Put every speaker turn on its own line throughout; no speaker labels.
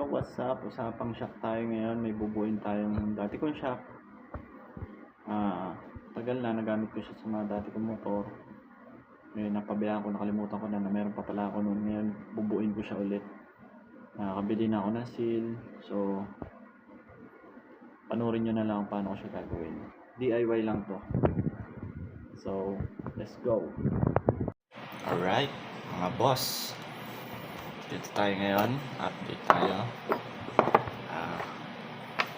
what's up? Usapang shock tayo ngayon. May bubuin tayong dati kong shock. Tagal na, nagamit ko siya sa mga dati kong motor. Ngayon, napabayaan ko, nakalimutan ko na meron pa pala ako noon. Ngayon, bubuin ko siya ulit. Nakakabili na ako ng seal. So, panurin nyo na lang paano ko siya gagawin. DIY lang to. So, let's go. Alright, mga boss. Dito tayo ngayon. Update tayo.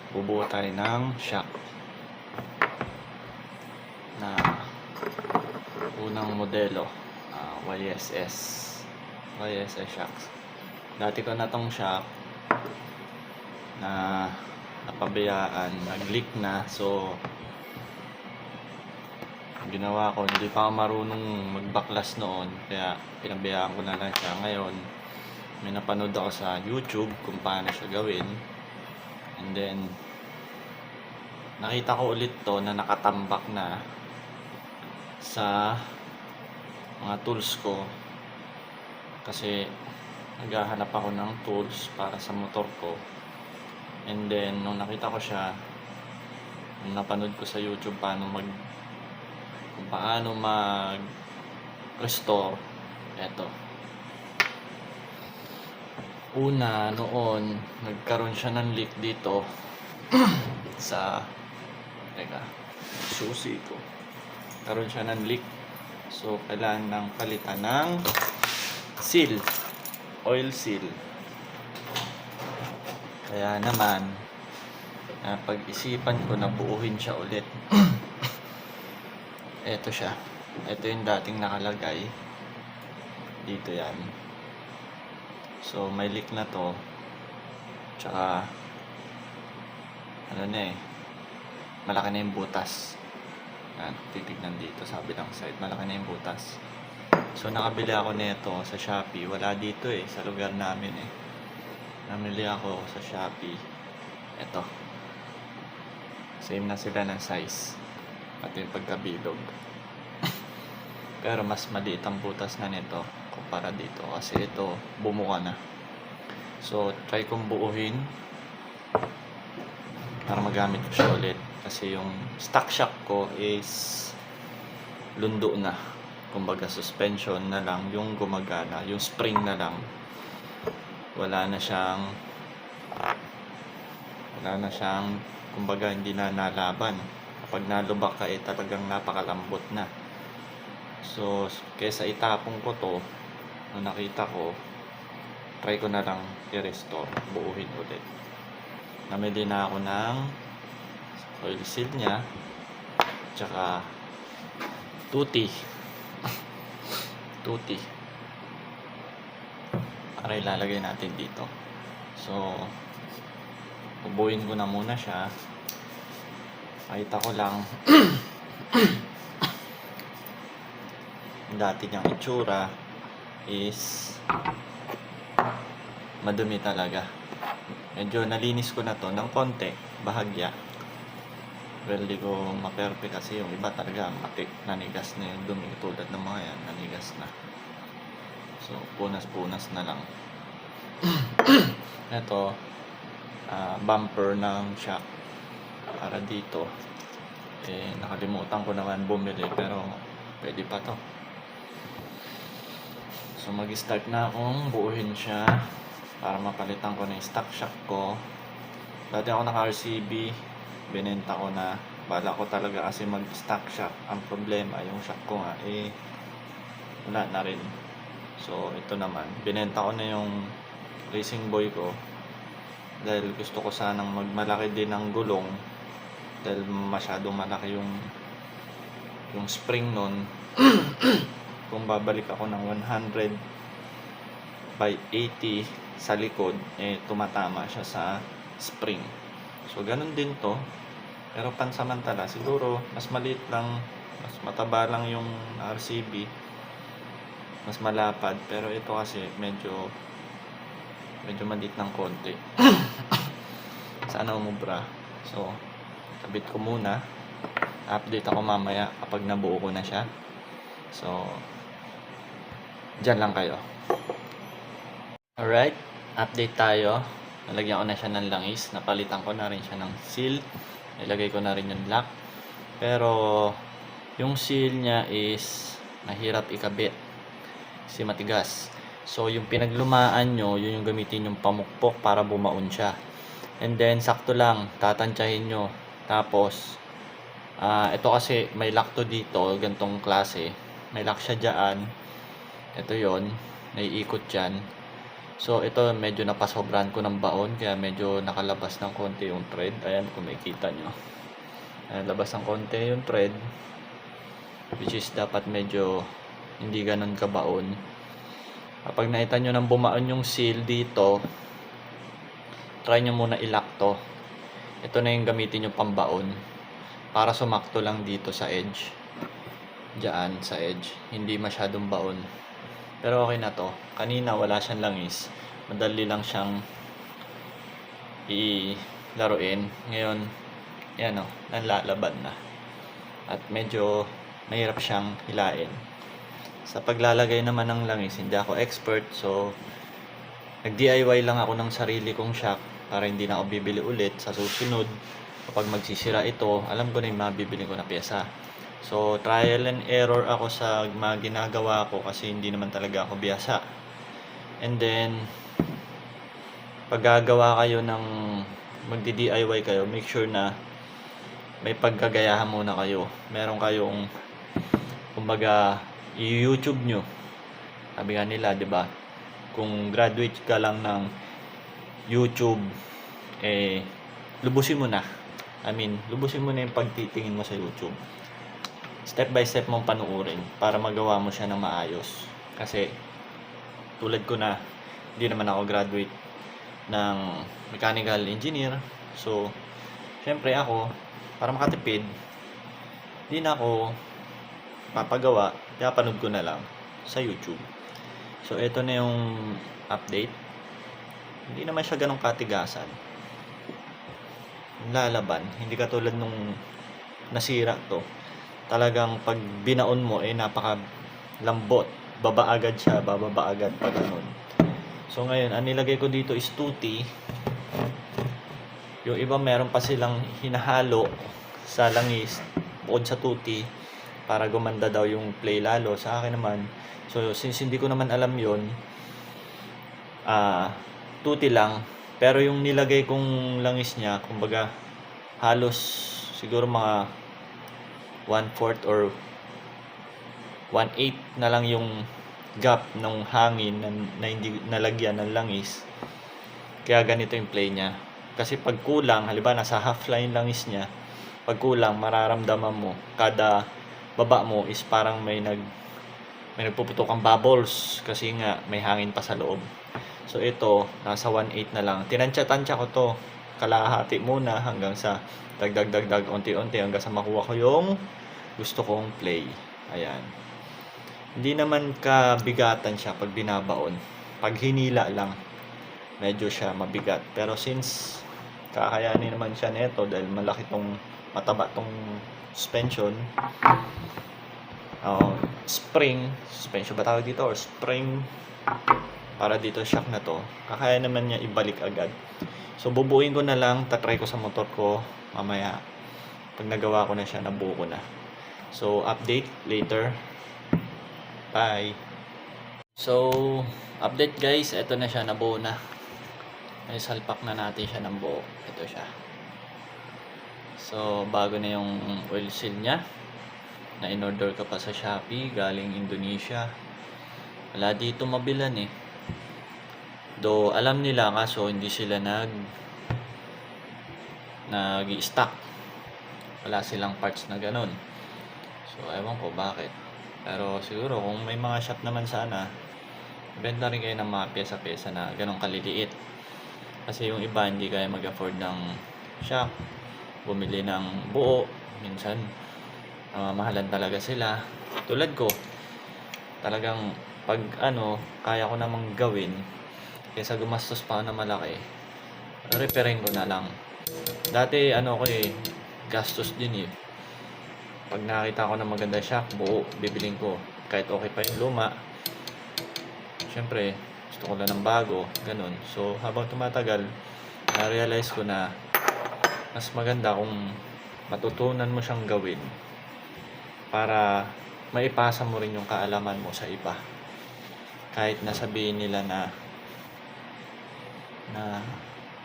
Bubuo tayo ng shock na unang modelo, YSS shocks. Dati ko na tong shock na napabayaan, nag-leak na. So ginawa ko, hindi pa ako marunong magbaklas noon, kaya pinabayaan ko na lang siya. Ngayon may napanood ako sa YouTube kung paano siya gawin, and then nakita ko ulit to na nakatambak na sa mga tools ko, kasi naghahanap ako ng tools para sa motor ko. And then nung nakita ko siya, nung napanood ko sa YouTube kung paano mag restore, eto. Una, noon nagkaroon siya ng leak dito sa susi ko. Karoon siya ng leak. So kailangan ng palitan ng seal, oil seal. Kaya naman pag-isipan ko na buuhin siya ulit. Eto siya. Ito yung dating nakalagay dito, yan. So may leak na to. Tsaka malaki na yung butas. Yan, titignan dito sa kabilang side, malaki na yung butas. So nakabili ako nito sa Shopee. Wala dito sa lugar namin Namili ako sa Shopee. Ito, same na sila ng size, pati yung pagkabilog. Pero mas maliit ang butas na nito kumpara dito, kasi ito bumuka na. So try kong buuhin para magamit ko siya ulit, kasi yung stock shock ko is lundo na. Kumbaga suspension na lang yung gumagana, yung spring na lang. Wala na siyang kumbaga hindi na nalaban. Kapag nalubak ka talagang napakalambot na. So kesa itapon ko to, nung nakita ko, try ko na lang i-restore, buuhin ulit. Namili na ako ng oil seal nya, tsaka tuti para ilalagay natin dito. So bubuin ko na muna siya. Pakita ko lang dati niyang itsura is madumi talaga. Medyo nalinis ko na to ng konti, bahagya. Well, di ko ma-perfect kasi yung iba talaga matik, nanigas na yung dumi, tulad ng mga yan, nanigas na. So punas-punas na lang. Ito, bumper ng shock para dito. Nakalimutan ko naman bumili, pero pwede pa to. So mag-start na akong buuhin siya para mapalitan ko na yung stock shock ko. Dati ako naka-RCB, binenta ko na. Bala ko talaga kasi mag-stock shock. Ang problema, yung shock ko nga wala na rin. So ito naman, binenta ko na yung Racing Boy ko dahil gusto ko sanang magmalaki din ang gulong, dahil masyadong malaki yung spring nun. Kung babalik ako ng 100 by 80 sa likod, tumatama siya sa spring. So ganun din to, pero pansamantala. Siguro mas maliit lang, mas mataba lang yung RCB, mas malapad. Pero ito kasi medyo maliit ng konti. Sana umubra. So kabit ko muna, update ako mamaya kapag nabuo ko na siya. So dyan lang kayo. Alright, update tayo. Nalagyan ko na siya ng langis, napalitan ko na rin siya ng seal, nilagay ko na rin yung lock. Pero yung seal niya is mahirap ikabit kasi matigas. So yung pinaglumaan nyo, yun yung gamitin yung pamukpok para bumaon siya. And then sakto lang, tatantyahin nyo. Tapos ito kasi may lock to dito, gantong klase. May lock siya dyan. Ito yon, naiikot dyan. So ito medyo napasobran ko ng baon, kaya medyo nakalabas ng konti yung thread. Ayan kung makikita nyo. Ayan, labas ng konti yung thread, which is dapat medyo hindi ganun kabaon. Kapag nakita nyo nang bumaon yung seal dito, try nyo muna i-lock to. Ito na yung gamitin nyo pambaon para sumakto lang dito sa edge. Diyan sa edge, hindi masyadong baon. Pero okay na to. Kanina wala siyang langis, madali lang siyang ilaruin. Ngayon, yan o, nalalaban na. At medyo mahirap siyang hilain. Sa paglalagay naman ng langis, hindi ako expert. So, nag-DIY lang ako ng sarili kong shock para hindi na ako bibili ulit sa susunod. Kapag magsisira ito, alam ko na yung mabibili ko na pyesa. So, trial and error ako sa mga ginagawa ko kasi hindi naman talaga ako biyasa. And then, pag gagawa kayo ng magdi-DIY kayo, make sure na may paggagayahan muna kayo. Meron kayong, kumbaga, i-YouTube nyo. Sabi nga nila, di ba? Kung graduate ka lang ng YouTube, lubusin mo na. Lubusin mo na yung pagtitingin mo sa YouTube. Step by step mong panuurin para magawa mo siya ng maayos. Kasi tulad ko na, hindi naman ako graduate ng mechanical engineer. So, syempre ako, para makatipid, hindi na ako papagawa, kaya panood ko na lang sa YouTube. So, ito na yung update. Hindi naman siya ganong katigasan. Lalaban, hindi katulad nung nasira to. Talagang pag binaon mo napaka lambot, baba agad siya, bababa agad pag ganun. So ngayon, ang nilagay ko dito is 2T. Yung iba meron pa silang hinahalo sa langis bukod sa 2T para gumanda daw yung play lalo. Sa akin naman, so since hindi ko naman alam yon, 2T lang. Pero yung nilagay kong langis niya, kumbaga halos siguro mga 1/4 or 1/8 na lang yung gap ng hangin na hindi nalagyan ng langis. Kaya ganito yung play niya. Kasi pag kulang, halimbawa nasa half line langis niya, pag kulang, mararamdaman mo kada baba mo is parang may nagpuputok ang bubbles kasi nga may hangin pa sa loob. So ito, nasa 1/8 na lang. Tinansya-tansya ko to. Kalahati muna hanggang sa dagdag unti-unti hanggang sa makuha ko yung gusto kong play. Ayan. Hindi naman kabigatan siya pag binabaon. Pag hinila lang, medyo siya mabigat. Pero since kakayanin naman siya nito dahil malaki tong mataba tong suspension, suspension ba tawag dito or spring para dito shock na to, kakaya naman niya ibalik agad. So bubuin ko na lang, tatry ko sa motor ko mamaya. Pag nagawa ko na siya, nabuo ko na. So update later. Bye. So update guys, ito na siya, nabuo na. May salpak na natin siya ng buo. Ito siya. So bago na yung oil seal niya na in-order ka pa sa Shopee galing Indonesia. Wala dito mabilan Though alam nila, kaso hindi sila nag-i-stock. Wala silang parts na ganun. So ewan ko bakit. Pero siguro kung may mga shop naman sana, benta rin kayo ng mga pyesa-pyesa na ganun kaliliit. Kasi yung iba hindi kaya mag-afford ng shock, bumili ng buo. Minsan mahalan talaga sila. Tulad ko, talagang pag kaya ko namang gawin kaysa gumastos pa na malaki, repairing ko na lang. Dati gastos din Pag nakita ko na maganda shock, buo, bibiling ko. Kahit okay pa yung luma, syempre Gusto ko lang ng bago, ganun. So, habang tumatagal, na-realize ko na mas maganda kung matutunan mo siyang gawin para maipasa mo rin yung kaalaman mo sa iba. Kahit na sabihin nila na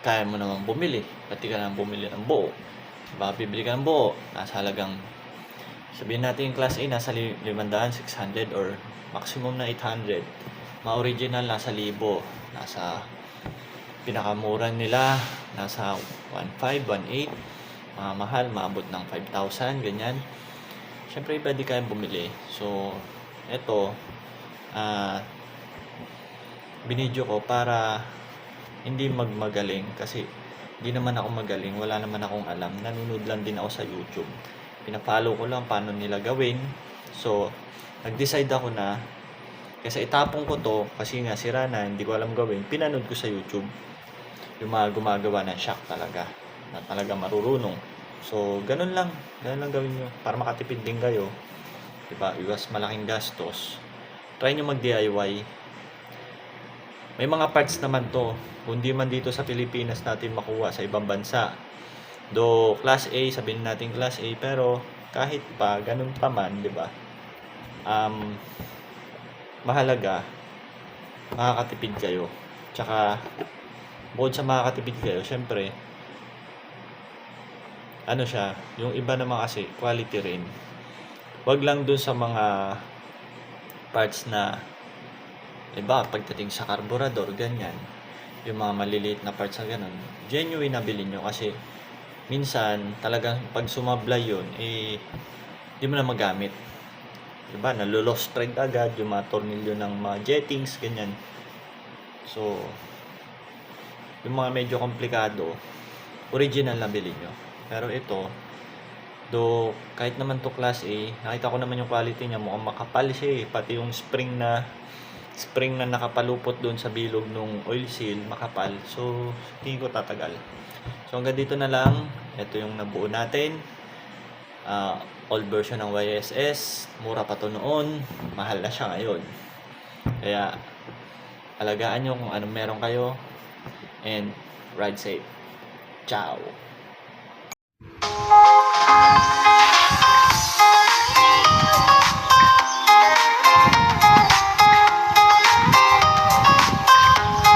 kaya mo namang bumili, pati ka naman bumili ng buo. Diba, bibili ka ng buo, nasa halagang, sabihin natin yung class A, nasa 500, 600, or maximum na 800. Ma-original, nasa 1,000. Nasa pinakamura nila, nasa 1,500, 1,800. Mga mahal, maabot ng 5,000, ganyan. Siyempre, iba di kayang bumili. So, eto, binidyo ko para hindi magmagaling, kasi hindi naman ako magaling, wala naman akong alam, nanonood lang din ako sa YouTube, pinapollow ko lang paano nila gawin. So nag-decide ako na kaysa itapon ko to kasi nga sira na, hindi ko alam gawin, pinanood ko sa YouTube yung mga gumagawa ng shock talaga, na talaga marurunong. So ganun lang gawin nyo para makatipid din kayo, diba? Iwas malaking gastos, try nyo mag DIY. May mga parts naman to, kundi man dito sa Pilipinas natin makuha sa ibang bansa. Do class A, sabihin natin class A, pero kahit pa ganun pa man, 'di ba? Mahalaga makakatipid kayo. Tsaka bukod sa makakatipid kayo, syempre ano siya, yung iba naman kasi quality rin. Wag lang dun sa mga parts na iba, pagdating sa carburetor, ganyan, yung mga maliliit na parts na ganun, genuine na bilhin nyo, kasi minsan talagang pag sumablay yun, di mo na magamit, diba, nalo-lost thread agad yung mga tornilyo ng mga jettings, ganyan. So yung mga medyo komplikado, original na bilhin nyo. Pero ito, do kahit naman to class A, nakita ko naman yung quality niya, mukhang makapal siya pati yung spring na nakapalupot doon sa bilog nung oil seal, makapal. So tingin ko tatagal. So hanggang dito na lang. Ito yung nabuo natin, old version ng YSS. Mura pa to noon, mahal na siya ngayon. Kaya alagaan nyo kung anong meron kayo, and ride safe. Ciao.